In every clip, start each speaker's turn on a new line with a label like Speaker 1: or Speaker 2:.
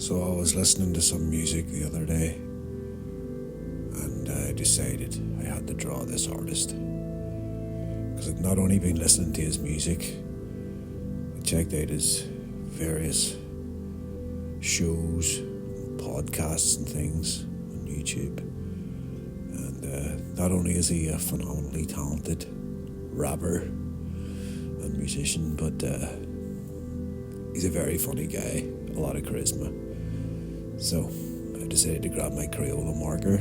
Speaker 1: So I was listening to some music the other day, and I decided I had to draw this artist. Because I'd not only been listening to his music, I checked out his various shows, podcasts and things on YouTube. And not only is he a phenomenally talented rapper and musician, but he's a very funny guy, a lot of charisma. So I decided to grab my crayola marker,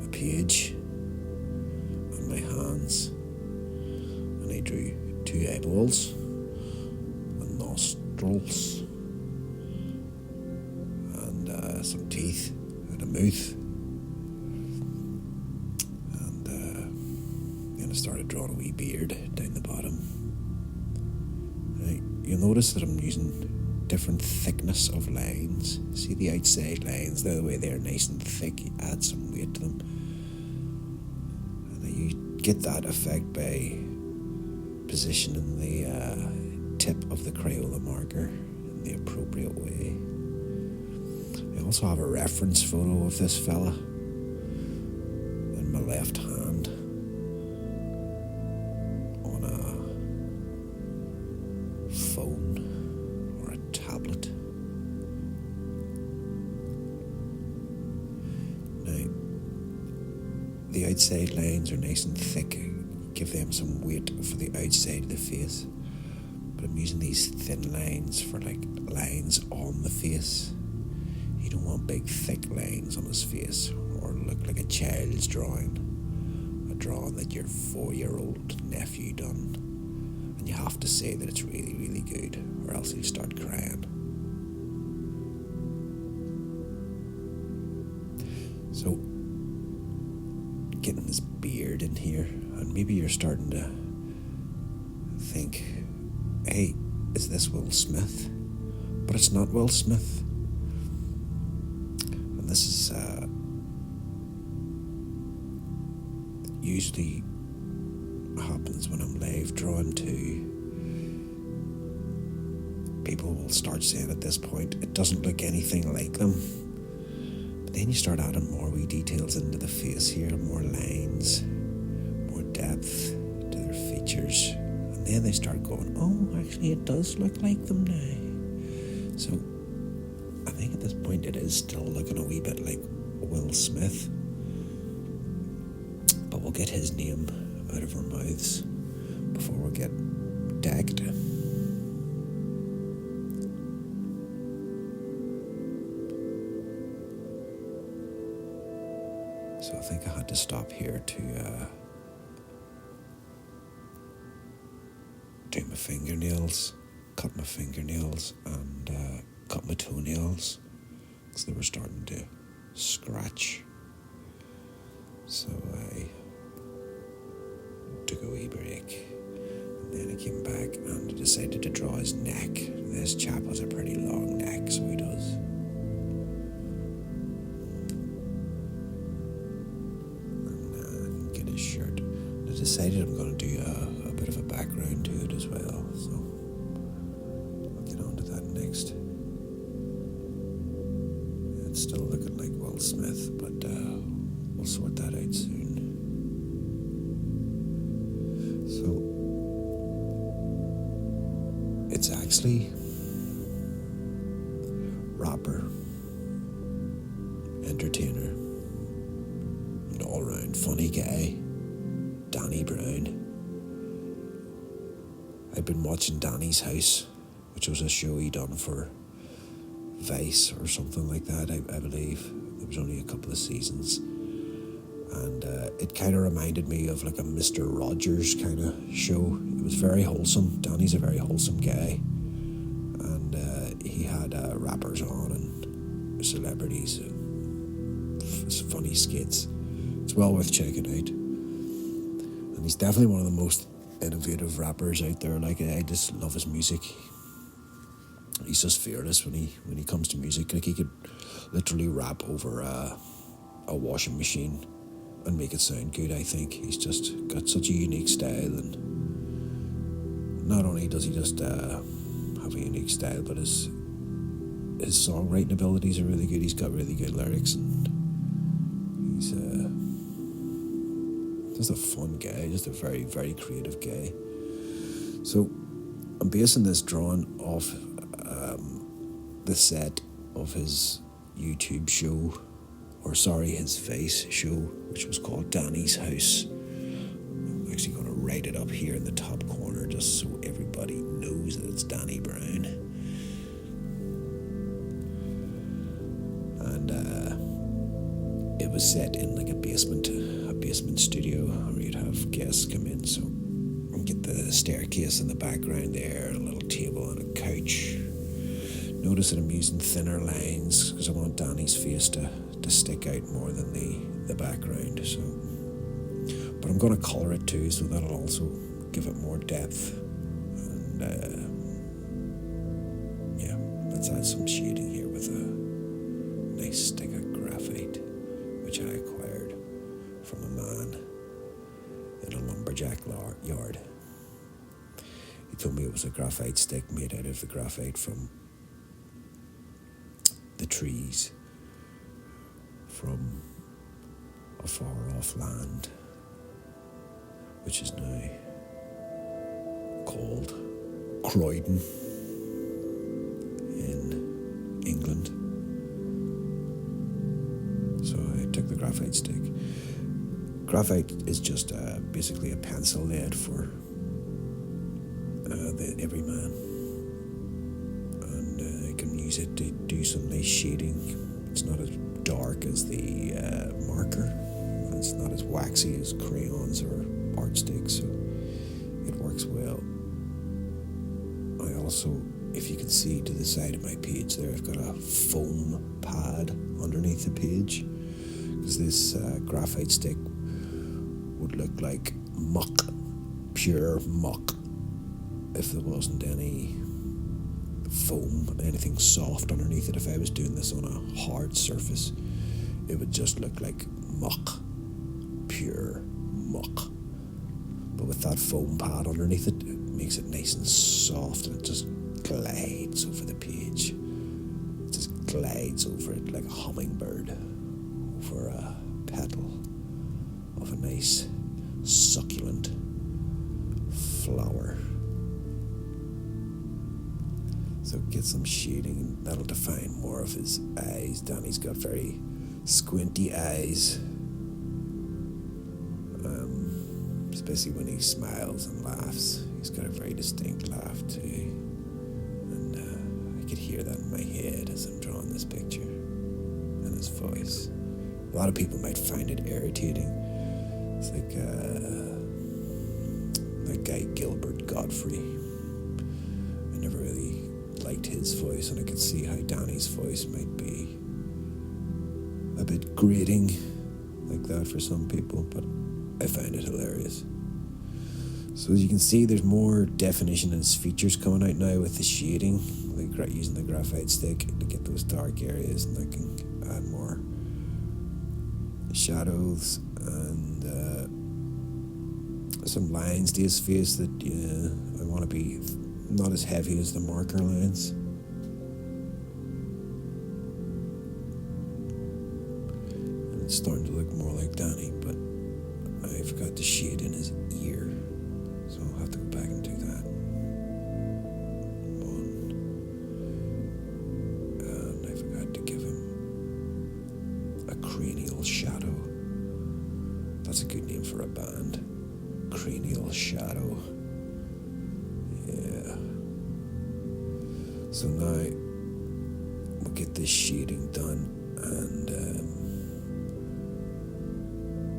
Speaker 1: a page, and my hands, and I drew 2 eyeballs, and nostrils, and some teeth, and a mouth, and then I started drawing a wee beard down the bottom. Right, you'll notice that I'm using different thickness of lines. See the outside lines, the way they're nice and thick, you add some weight to them. And you get that effect by positioning the tip of the crayola marker in the appropriate way. I also have a reference photo of this fella in my left hand on a phone. Tablet. Now, the outside lines are nice and thick, give them some weight for the outside of the face, but I'm using these thin lines for like lines on the face. You don't want big thick lines on his face or look like a child's drawing, a drawing that your 4-year-old nephew done. And you have to say that it's really, really good, or else you'll start crying. So, getting this beard in here, and maybe you're starting to think, hey, is this Will Smith? But it's not Will Smith. And this is usually happens when I'm live drawing too. People will start saying at this point, it doesn't look anything like them. But then you start adding more wee details into the face here, more lines, more depth to their features. And then they start going, oh, actually it does look like them now. So I think at this point it is still looking a wee bit like Will Smith. But we'll get his name out of our mouths before we get decked. So I think I had to stop here to do my fingernails, cut my fingernails, and cut my toenails because they were starting to scratch. So I took a wee break, and then I came back and I decided to draw his neck. This chap has a pretty long neck, so he does. And get his shirt. And I decided I'm going to do a bit of a background to it as well, so I'll get on to that next. It's still looking like Will Smith, but we'll sort that out soon. So, it's actually rapper, entertainer, and all-round funny guy, Danny Brown. I've been watching Danny's House, which was a show he done for Vice or something like that, I believe. There was only a couple of seasons. And it kind of reminded me of like a Mr. Rogers kind of show. It was very wholesome. Danny's a very wholesome guy. And he had rappers on and celebrities. Funny skits. It's well worth checking out. And he's definitely one of the most innovative rappers out there. Like, I just love his music. He's just fearless when he comes to music. Like, he could literally rap over a washing machine and make it sound good. I think he's just got such a unique style, and not only does he just have a unique style, but his his songwriting abilities are really good. He's got really good lyrics, and he's just a fun guy, just a very, very creative guy. So I'm basing this drawing off the set of his YouTube show, his face show, which was called Danny's House. I'm actually going to write it up here in the top corner just so everybody knows that it's Danny Brown. And it was set in like a basement studio where you'd have guests come in. So you get the staircase in the background there, a little table and a couch. Notice that I'm using thinner lines because I want Danny's face to stick out more than the background. So, but I'm going to colour it too, so that'll also give it more depth. And let's add some shading here with a nice stick of graphite, which I acquired from a man in a lumberjack yard. He told me it was a graphite stick made out of the graphite from the trees from a far off land, which is now called Croydon in England. So I took the graphite stick. Graphite is just basically a pencil lead for the everyman, and I can use it to do some nice shading. It's not as dark as the marker, and it's not as waxy as crayons or art sticks, so it works well. I also, if you can see to the side of my page there, I've got a foam pad underneath the page, because this graphite stick would look like muck, pure muck, if there wasn't any foam, anything soft underneath it. If I was doing this on a hard surface, it would just look like muck, pure muck. But with that foam pad underneath it, it makes it nice and soft, and it just glides over the page. It just glides over it like a hummingbird over a petal of a nice succulent flower. So get some shading, and that'll define more of his eyes. Danny's got very squinty eyes, especially when he smiles and laughs. He's got a very distinct laugh too, and I could hear that in my head as I'm drawing this picture, and his voice. A lot of people might find it irritating. It's like that guy Gilbert Godfrey. I never really liked his voice, and I could see how Danny's voice might be a bit grating like that for some people, but I find it hilarious. So as you can see, there's more definition in his features coming out now with the shading, like using the graphite stick to get those dark areas, and I can add more shadows and some lines to his face that I want to be not as heavy as the marker lines. And it's starting to look more like Danny, but I forgot to shade in his ear, so I'll have to go back and do that. And I forgot to give him a cranial shadow. That's a good name for a band. Cranial shadow. Yeah. So now we'll get this shading done, and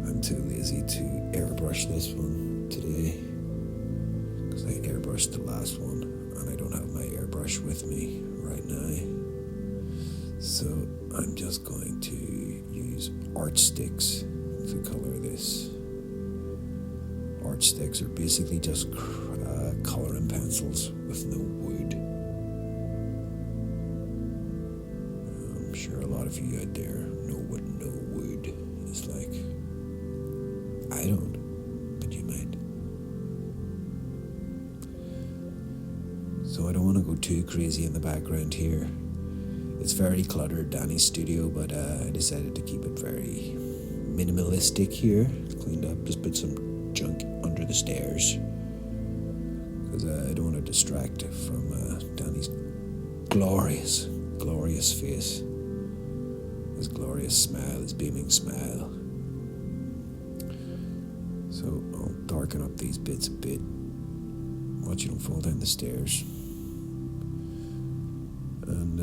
Speaker 1: I'm too lazy to airbrush this one today because I airbrushed the last one, and I don't have my airbrush with me right now. So I'm just going to use art sticks to color this. Art sticks are basically just coloring pencils with no wood. I'm sure a lot of you out there know what no wood is like. I don't, but you might. So I don't want to go too crazy in the background here. It's very cluttered, Danny's studio, but I decided to keep it very minimalistic here. Cleaned up, just put some junk under the stairs because I don't want to distract from Danny's glorious face, his glorious smile, his beaming smile. So I'll darken up these bits a bit. Watch you don't fall down the stairs. And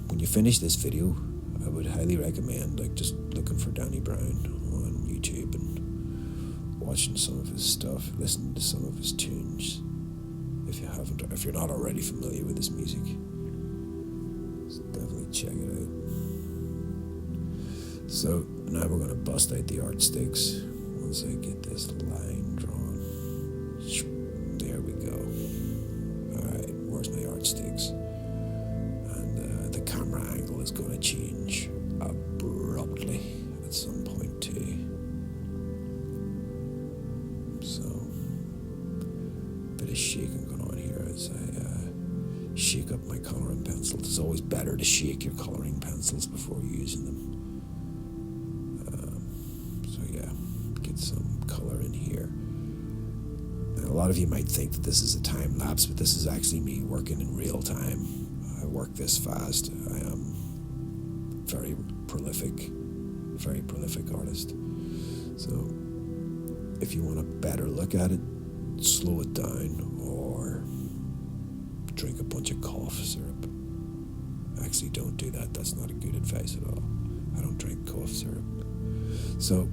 Speaker 1: when you finish this video, I would highly recommend just looking for Danny Brown on YouTube and watching some of his stuff, listening to some of his tunes. If you're not already familiar with his music, definitely check it out. So now we're going to bust out the art sticks once I get this line drawn. There we go. Alright, where's my art sticks? And the camera angle is going to change abruptly at some point too. So, bit of shaking going on here as I shake up my colouring pencils. It's always better to shake your colouring pencils before using them. So yeah, get some colour in here. Now, a lot of you might think that this is a time lapse, but this is actually me working in real time. I work this fast. I am very prolific artist. So if you want a better look at it, slow it down or drink a bunch of cough syrup. Actually, don't do that. That's not a good advice at all. I don't drink cough syrup. So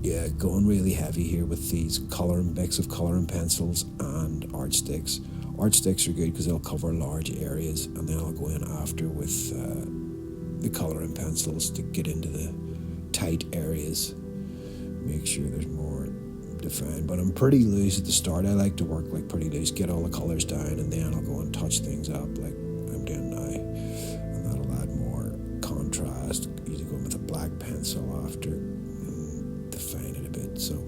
Speaker 1: yeah, going really heavy here with these mix of colouring pencils and art sticks. Art sticks are good because they'll cover large areas, and then I'll go in after with the colouring pencils to get into the tight areas. Make sure there's more defined, but I'm pretty loose at the start. I like to work pretty loose, get all the colours down, and then I'll go and touch things up like I'm doing now, and that'll add more contrast. Usually going with a black pencil after and define it a bit. So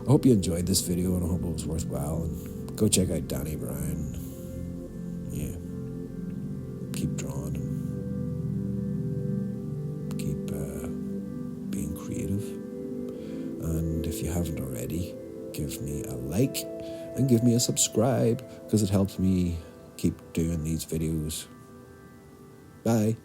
Speaker 1: I hope you enjoyed this video, and I hope it was worthwhile, and go check out Danny Brown. Yeah, keep drawing and keep being creative. And if you haven't already, give me a like and give me a subscribe because it helps me keep doing these videos. Bye.